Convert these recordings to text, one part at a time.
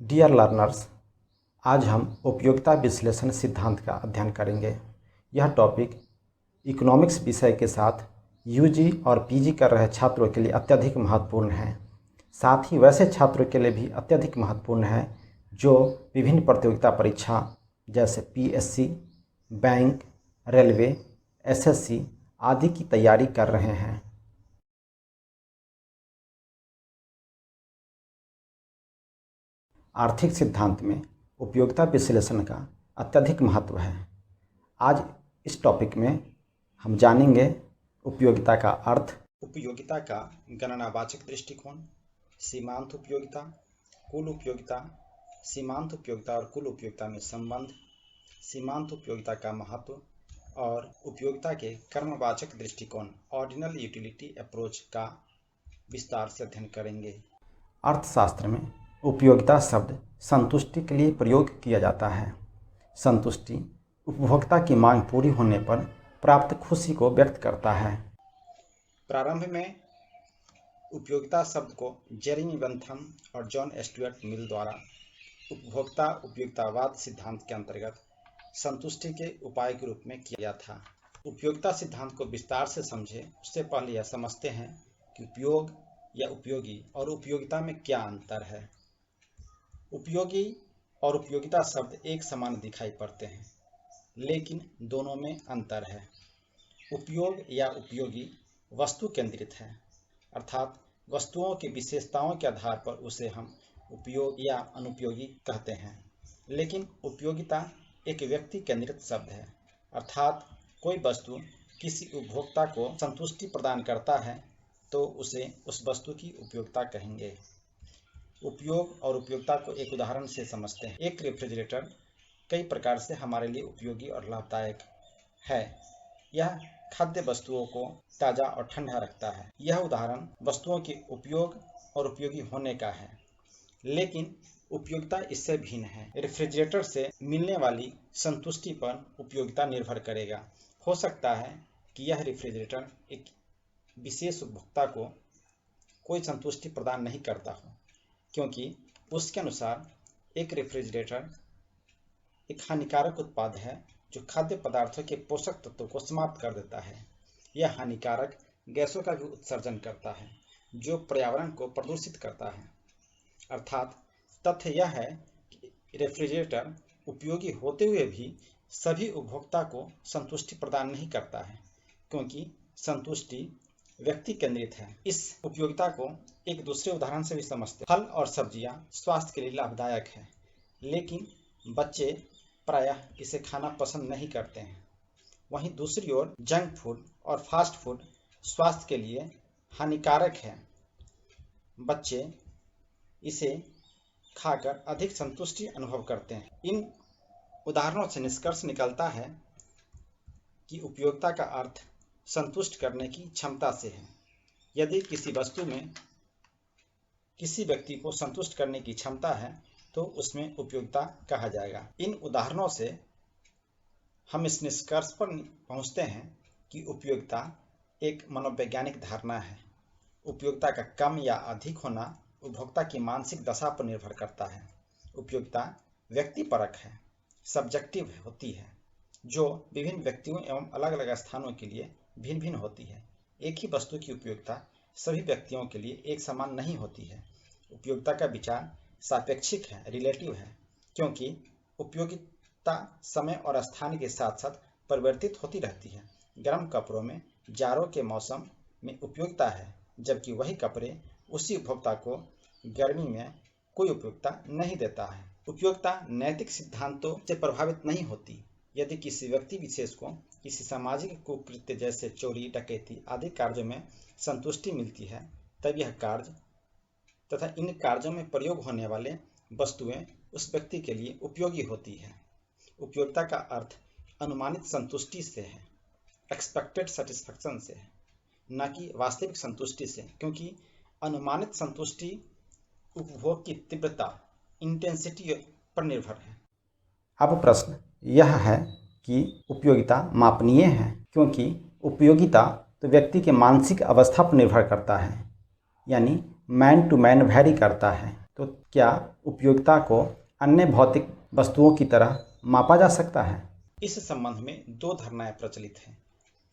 Dear learners, आज हम उपयोगिता विश्लेषण सिद्धांत का अध्ययन करेंगे। यह टॉपिक इकोनॉमिक्स विषय के साथ यूजी और पीजी कर रहे छात्रों के लिए अत्यधिक महत्वपूर्ण है। साथ ही वैसे छात्रों के लिए भी अत्यधिक महत्वपूर्ण है जो विभिन्न प्रतियोगिता परीक्षा जैसे पीएससी, बैंक, रेलवे, एसएससी आदि की तैयारी कर रहे हैं। आर्थिक सिद्धांत में उपयोगिता विश्लेषण का अत्यधिक महत्व है। आज इस टॉपिक में हम जानेंगे उपयोगिता का अर्थ, उपयोगिता का गणनावाचक दृष्टिकोण, सीमांत उपयोगिता, कुल उपयोगिता, सीमांत उपयोगिता और कुल उपयोगिता में संबंध, सीमांत उपयोगिता का महत्व और उपयोगिता के कर्मवाचक दृष्टिकोण ऑर्डिनल यूटिलिटी अप्रोच का विस्तार से अध्ययन करेंगे। अर्थशास्त्र में उपयोगिता शब्द संतुष्टि के लिए प्रयोग किया जाता है। संतुष्टि उपभोक्ता की मांग पूरी होने पर प्राप्त खुशी को व्यक्त करता है। प्रारंभ में उपयोगिता शब्द को जेरेमी बेंथम और जॉन स्टुअर्ट मिल द्वारा उपभोक्ता उपयोगितावाद सिद्धांत के अंतर्गत संतुष्टि के उपाय के रूप में किया था। उपयोगिता सिद्धांत को विस्तार से समझे उससे पहले यह समझते हैं कि उपयोग या उपयोगी और उपयोगिता में क्या अंतर है। उपयोगी और उपयोगिता शब्द एक समान दिखाई पड़ते हैं, लेकिन दोनों में अंतर है। उपयोग या उपयोगी वस्तु केंद्रित है, अर्थात वस्तुओं की विशेषताओं के आधार पर उसे हम उपयोग या अनुपयोगी कहते हैं। लेकिन उपयोगिता एक व्यक्ति केंद्रित शब्द है, अर्थात कोई वस्तु किसी उपभोक्ता को संतुष्टि प्रदान करता है तो उसे उस वस्तु की उपयोगिता कहेंगे। उपयोग और उपयोगिता को एक उदाहरण से समझते हैं। एक रेफ्रिजरेटर कई प्रकार से हमारे लिए उपयोगी और लाभदायक है। यह खाद्य वस्तुओं को ताज़ा और ठंडा रखता है। यह उदाहरण वस्तुओं के उपयोग और उपयोगी होने का है, लेकिन उपयोगिता इससे भिन्न है। रेफ्रिजरेटर से मिलने वाली संतुष्टि पर उपयोगिता निर्भर करेगा। हो सकता है कि यह रेफ्रिजरेटर एक विशेष उपभोक्ता को कोई संतुष्टि प्रदान नहीं करता हो, क्योंकि उसके अनुसार एक रेफ्रिजरेटर एक हानिकारक उत्पाद है जो खाद्य पदार्थों के पोषक तत्वों को समाप्त कर देता है। यह हानिकारक गैसों का भी उत्सर्जन करता है जो पर्यावरण को प्रदूषित करता है। अर्थात तथ्य यह है कि रेफ्रिजरेटर उपयोगी होते हुए भी सभी उपभोक्ता को संतुष्टि प्रदान नहीं करता है, क्योंकि संतुष्टि व्यक्ति केंद्रित है। इस उपयोगिता को एक दूसरे उदाहरण से भी समझते हैं। फल और सब्जियां स्वास्थ्य के लिए लाभदायक है, लेकिन बच्चे प्रायः इसे खाना पसंद नहीं करते हैं। वहीं दूसरी ओर जंक फूड और फास्ट फूड स्वास्थ्य के लिए हानिकारक है। बच्चे इसे खाकर अधिक संतुष्टि अनुभव करते हैं। इन उदाहरणों से निष्कर्ष निकलता है कि उपयोगिता का अर्थ संतुष्ट करने की क्षमता से है। यदि किसी वस्तु में किसी व्यक्ति को संतुष्ट करने की क्षमता है तो उसमें उपयोगिता कहा जाएगा। इन उदाहरणों से हम इस निष्कर्ष पर पहुंचते हैं कि उपयोगिता एक मनोवैज्ञानिक धारणा है। उपयोगिता का कम या अधिक होना उपभोक्ता की मानसिक दशा पर निर्भर करता है। उपयोगिता व्यक्तिपरक है, सब्जेक्टिव होती है, जो विभिन्न व्यक्तियों एवं अलग अलग स्थानों के लिए भिन्न भिन्न होती है। एक ही वस्तु की उपयोगिता सभी व्यक्तियों के लिए एक समान नहीं होती है। उपयोगिता का विचार सापेक्षिक है, रिलेटिव है, क्योंकि उपयोगिता समय और स्थान के साथ साथ परिवर्तित होती रहती है। गर्म कपड़ों में जाड़ों के मौसम में उपयोगिता है, जबकि वही कपड़े उसी उपभोक्ता को गर्मी में कोई उपयोगिता नहीं देता है। उपयोगिता नैतिक सिद्धांतों से प्रभावित नहीं होती। यदि किसी व्यक्ति विशेष को किसी सामाजिक कुकृत्य जैसे चोरी, डकैती आदि कार्यों में संतुष्टि मिलती है, तब यह कार्य तथा इन कार्यों में प्रयोग होने वाले वस्तुएं उस व्यक्ति के लिए उपयोगी होती है। उपयोगिता का अर्थ अनुमानित संतुष्टि से है, एक्सपेक्टेड सेटिस्फैक्शन से है, न कि वास्तविक संतुष्टि से, क्योंकि अनुमानित संतुष्टि उपभोग की तीव्रता, इंटेंसिटी पर निर्भर है। अब प्रश्न यह है कि उपयोगिता मापनीय है, क्योंकि उपयोगिता तो व्यक्ति के मानसिक अवस्था पर निर्भर करता है, यानी मैन टू मैन वैरी करता है। तो क्या उपयोगिता को अन्य भौतिक वस्तुओं की तरह मापा जा सकता है? इस संबंध में दो धारणाएं प्रचलित हैं।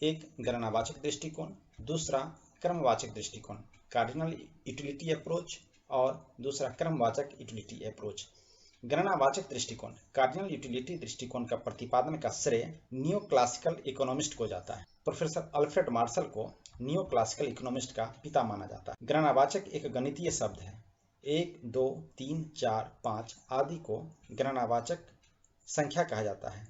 एक गणनावाचक दृष्टिकोण, दूसरा क्रमवाचक दृष्टिकोण, कार्डिनल यूटिलिटी अप्रोच, और दूसरा क्रमवाचक यूटिलिटी अप्रोच। गणनावाचक दृष्टिकोण, कार्डिनल यूटिलिटी दृष्टिकोण का प्रतिपादन का श्रेय नियो क्लासिकल इकोनॉमिस्ट को जाता है। प्रोफेसर अल्फ्रेड मार्शल को नियो क्लासिकल इकोनॉमिस्ट का पिता माना जाता है। गणनावाचक एक गणितीय शब्द है। 1, 2, 3, 4, 5 आदि को गणनावाचक संख्या कहा जाता है।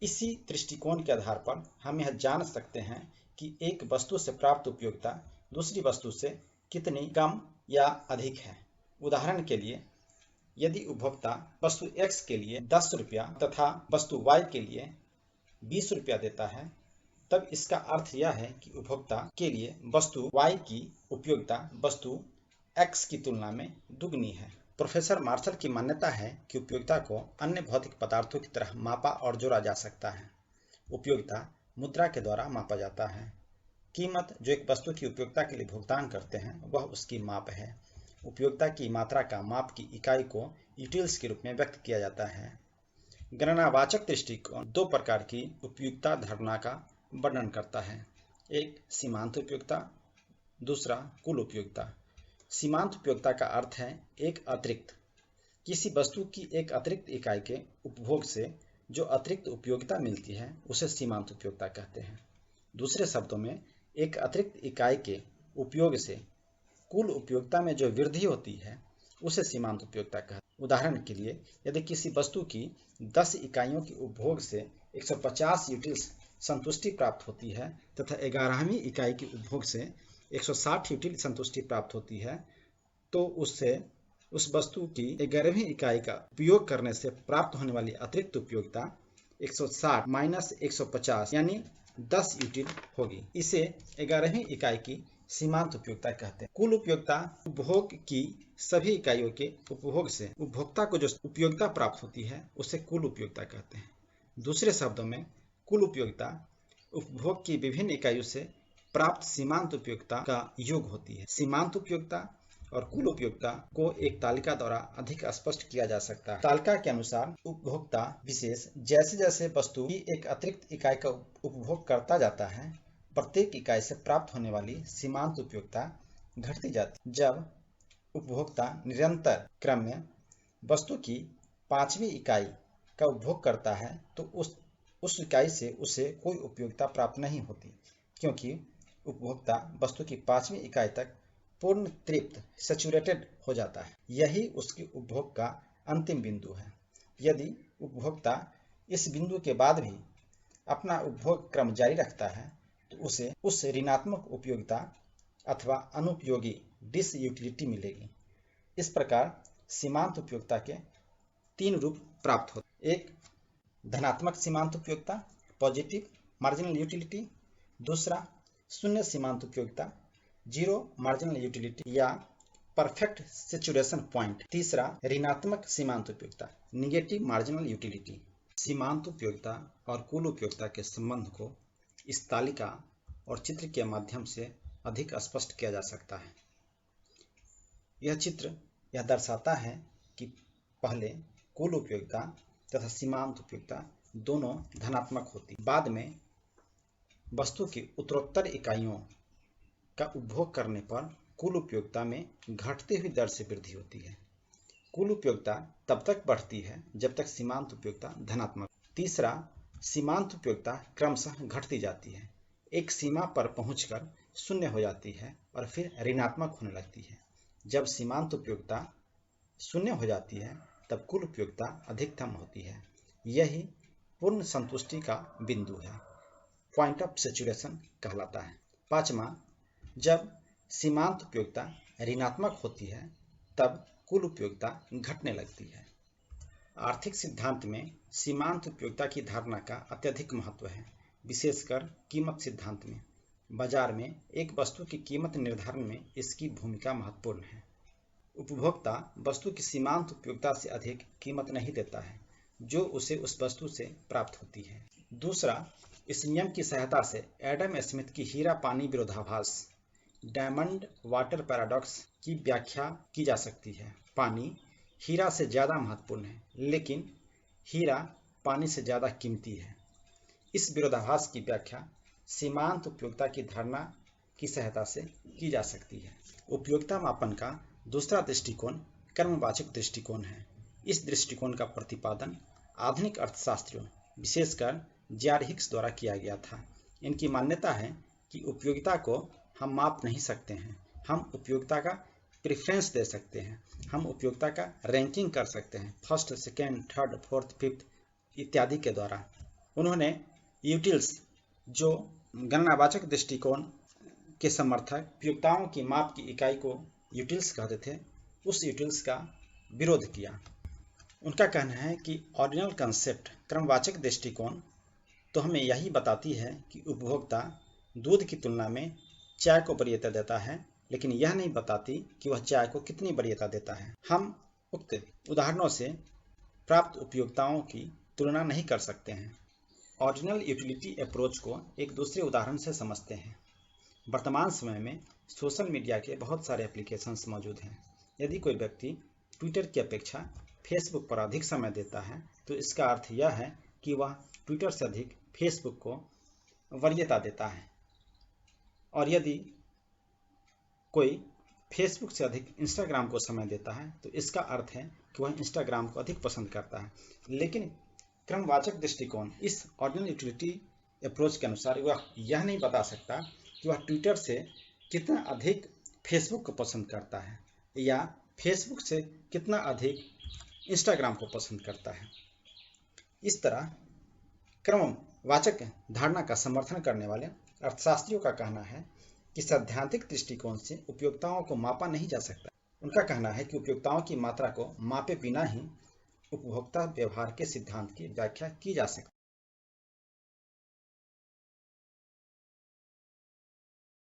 इसी दृष्टिकोण के आधार पर हम यह जान सकते हैं कि एक वस्तु से प्राप्त उपयोगिता दूसरी वस्तु से कितनी कम या अधिक है। उदाहरण के लिए, यदि उपभोक्ता वस्तु X के लिए 10 रुपया तथा वस्तु Y के लिए 20 रुपया देता है, तब इसका अर्थ यह है कि उपभोक्ता के लिए वस्तु Y की उपयोगिता वस्तु X की तुलना में दुगनी है। प्रोफेसर मार्शल की मान्यता है कि उपयोगिता को अन्य भौतिक पदार्थों की तरह मापा और जोड़ा जा सकता है। उपयोगिता मुद्रा के द्वारा मापा जाता है। कीमत जो एक वस्तु की उपयोगिता के लिए भुगतान करते हैं वह उसकी माप है। उपयोगिता की मात्रा का माप की इकाई को यूटिल्स के रूप में व्यक्त किया जाता है। गणनावाचक दृष्टिकोण दो प्रकार की उपयोगिता धारणा का वर्णन करता है। एक सीमांत उपयोगिता, दूसरा कुल उपयोगिता। सीमांत उपयोगिता का अर्थ है एक अतिरिक्त, किसी वस्तु की एक अतिरिक्त इकाई के उपभोग से जो अतिरिक्त उपयोगिता मिलती है उसे सीमांत उपयोगिता कहते हैं। दूसरे शब्दों में, एक अतिरिक्त इकाई के उपयोग से कुल उपयोगिता में जो वृद्धि होती है उसे सीमांत उपयोगिता कहते हैं। उदाहरण के लिए, यदि किसी वस्तु की 10 इकाइयों के उपभोग से 150 यूटिल्स संतुष्टि प्राप्त होती है तथा 11वीं इकाई के उपभोग से 160 यूटिल संतुष्टि प्राप्त होती है, तो उससे उस वस्तु की 11वीं इकाई का उपयोग करने से प्राप्त होने वाली अतिरिक्त उपयोगिता 160 माइनस 150 यानी 10 यूटिल होगी। इसे 11वीं इकाई की सीमांत उपयोगिता कहते हैं। कुल उपयोगिता उपभोग की सभी इकाइयों के उपभोग से उपभोक्ता को जो उपयोगिता प्राप्त होती है उसे कुल उपयोगिता कहते हैं। दूसरे शब्दों में, कुल उपयोगिता उपभोग की विभिन्न इकाइयों से प्राप्त सीमांत उपयोगिता का योग होती है। सीमांत उपयोगिता और कुल उपयोगिता को एक तालिका द्वारा अधिक स्पष्ट किया जा सकता है। तालिका के अनुसार उपभोक्ता विशेष जैसे जैसे वस्तु की एक अतिरिक्त इकाई का उपभोग करता जाता है, प्रत्येक इकाई से प्राप्त होने वाली सीमांत उपयोगिता घटती जाती है। जब उपभोक्ता निरंतर क्रम में वस्तु की 5वीं इकाई का उपभोग करता है तो उस इकाई से उसे कोई उपयोगिता प्राप्त नहीं होती, क्योंकि उपभोक्ता वस्तु की 5वीं इकाई तक पूर्ण तृप्त सैचुरेटेड हो जाता है। यही उसके उपभोग का अंतिम बिंदु है। यदि उपभोक्ता इस बिंदु के बाद भी अपना उपभोग क्रम जारी रखता है तो उसे उस ऋणात्मक उपयोगिता अथवा अनुपयोगी डिसयूटिलिटी मिलेगी। इस प्रकार सीमांत उपयोगिता के 3 रूप प्राप्त होते हैं। एक धनात्मक सीमांत उपयोगिता, पॉजिटिव मार्जिनल यूटिलिटी। दूसरा शून्य सीमांत उपयोगिता, जीरो मार्जिनल यूटिलिटी या परफेक्ट सैचुरेशन पॉइंट। तीसरा ऋणात्मक सीमांत उपयोगिता, निगेटिव मार्जिनल यूटिलिटी। सीमांत उपयोगिता और कुल उपयोगिता के संबंध को इस तालिका और चित्र के माध्यम से अधिक स्पष्ट किया जा सकता है। यह चित्र यह दर्शाता है कि पहले कुल उपयोगिता तथा सीमांत उपयोगिता दोनों धनात्मक होती, बाद में वस्तु की उत्तरोत्तर इकाइयों का उपभोग करने पर कुल उपयोगिता में घटती हुई दर से वृद्धि होती है। कुल उपयोगिता तब तक बढ़ती है जब तक सीमांत उपयोगिता धनात्मक। तीसरा, सीमांत उपयोगिता क्रमशः घटती जाती है, एक सीमा पर पहुंचकर शून्य हो जाती है और फिर ऋणात्मक होने लगती है। जब सीमांत उपयोगिता शून्य हो जाती है तब कुल उपयोगिता अधिकतम होती है। यही पूर्ण संतुष्टि का बिंदु है, पॉइंट ऑफ सैचुरेशन कहलाता है। पांचवा, जब सीमांत उपयोगिता ऋणात्मक होती है तब कुल उपयोगिता घटने लगती है। आर्थिक सिद्धांत में सीमांत उपयोगिता की धारणा का अत्यधिक महत्व है, विशेषकर कीमत सिद्धांत में। बाजार में एक वस्तु की कीमत निर्धारण में इसकी भूमिका महत्वपूर्ण है। उपभोक्ता वस्तु की सीमांत उपयोगिता से अधिक कीमत नहीं देता है जो उसे उस वस्तु से प्राप्त होती है। दूसरा, इस नियम की सहायता से एडम स्मिथ की हीरा पानी विरोधाभास डायमंड वाटर पैराडॉक्स की व्याख्या की जा सकती है। पानी हीरा से ज़्यादा महत्वपूर्ण है, लेकिन हीरा पानी से ज़्यादा कीमती है। इस विरोधाभास की व्याख्या सीमांत उपयोगिता की धारणा की सहायता से की जा सकती है। उपयोगिता मापन का दूसरा दृष्टिकोण कर्मवाचक दृष्टिकोण है। इस दृष्टिकोण का प्रतिपादन आधुनिक अर्थशास्त्रियों, विशेषकर जे.आर. हिक्स द्वारा किया गया था। इनकी मान्यता है कि उपयोगिता को हम माप नहीं सकते हैं, हम उपयोगिता का प्रेफरेंस दे सकते हैं, हम उपयोगिता का रैंकिंग कर सकते हैं, first, second, third, fourth, fifth इत्यादि के द्वारा। उन्होंने यूटिल्स, जो गणनावाचक दृष्टिकोण के समर्थक उपयोगिताओं की माप की इकाई को यूटिल्स कहते थे, उस यूटिल्स का विरोध किया। उनका कहना है कि ऑर्डिनल कंसेप्ट क्रमवाचक दृष्टिकोण तो हमें यही बताती है कि उपभोक्ता दूध की तुलना में चाय को वरीयता देता है, लेकिन यह नहीं बताती कि वह चाय को कितनी वरीयता देता है। हम उक्त उदाहरणों से प्राप्त उपयोगिताओं की तुलना नहीं कर सकते हैं। ऑरिजिनल यूटिलिटी अप्रोच को एक दूसरे उदाहरण से समझते हैं। वर्तमान समय में सोशल मीडिया के बहुत सारे एप्लीकेशंस मौजूद हैं। यदि कोई व्यक्ति ट्विटर की अपेक्षा फेसबुक पर अधिक समय देता है, तो इसका अर्थ यह है कि वह ट्विटर से अधिक फेसबुक को वरीयता देता है, और यदि कोई फेसबुक से अधिक इंस्टाग्राम को समय देता है, तो इसका अर्थ है कि वह इंस्टाग्राम को अधिक पसंद करता है। लेकिन क्रमवाचक दृष्टिकोण इस ऑर्डिनल यूटिलिटी अप्रोच के अनुसार वह यह नहीं बता सकता कि वह ट्विटर से कितना अधिक फेसबुक को पसंद करता है या फेसबुक से कितना अधिक इंस्टाग्राम को पसंद करता है। इस तरह क्रमवाचक धारणा का समर्थन करने वाले अर्थशास्त्रियों का कहना है कि सैद्धांतिक दृष्टिकोण से उपयोगिताओं को मापा नहीं जा सकता। उनका कहना है कि उपयोगिताओं की मात्रा को मापे बिना ही उपभोक्ता व्यवहार के सिद्धांत की व्याख्या की जा सकती है।